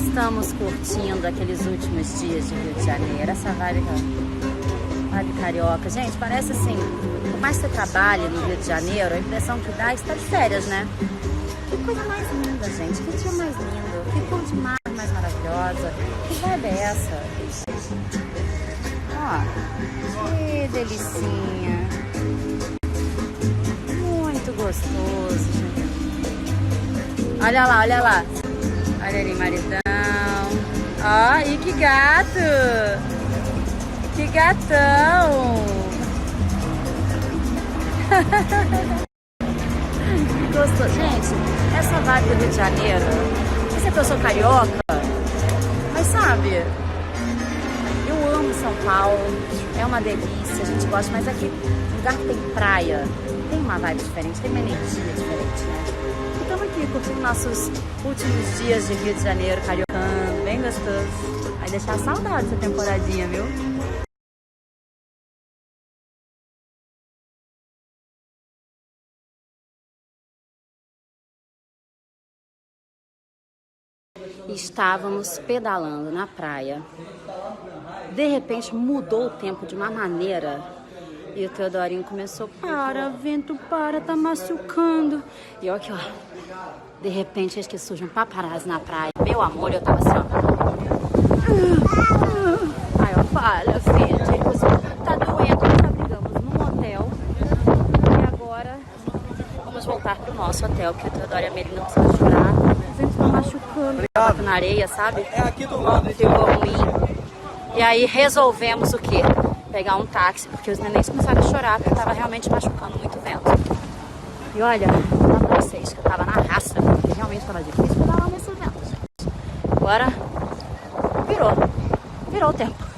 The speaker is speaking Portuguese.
estamos curtindo aqueles últimos dias de Rio de Janeiro, essa vibe carioca. Gente, parece assim, por mais que você trabalhe no Rio de Janeiro, a impressão que dá é que você tá de férias, né? Que coisa mais linda, gente, que dia mais lindo, que cor de mar mais maravilhosa, que vibe é essa? Ó, que delicinha, muito gostoso, gente. Olha lá, olha lá. Olha ali, maridão. Ó, e que gato! Que gatão! Que gostoso. Gente, essa vibe do Rio de Janeiro, não sei que eu sou carioca, mas sabe, eu amo São Paulo, é uma delícia, a gente gosta, mas aqui, lugar que tem praia, tem uma vibe diferente, tem uma energia diferente, né? Estamos aqui curtindo nossos últimos dias de Rio de Janeiro, cariocando, bem gostoso. Vai deixar saudade essa temporadinha, viu? Estávamos pedalando na praia. De repente mudou o tempo de uma maneira. E o Teodorinho começou, para, vento, para, tá machucando. E eu aqui, ó. De repente, acho que surge um paparazzi na praia. Meu amor, eu tava assim, ó. Aí eu falo, filha, ele assim, tá doendo, nós já brigamos num hotel. E agora vamos voltar pro nosso hotel, que o Teodoro e a Melina precisam chorar. A gente tá machucando. Tava na areia, sabe? É aqui do lado. Ficou ruim. E aí resolvemos o quê? Pegar um táxi, porque os nenéns começaram a chorar, porque tava realmente machucando muito vento. E olha, vou falar pra vocês que eu tava na raça, porque realmente tava difícil pedalar nesse vento, gente. Agora virou o tempo.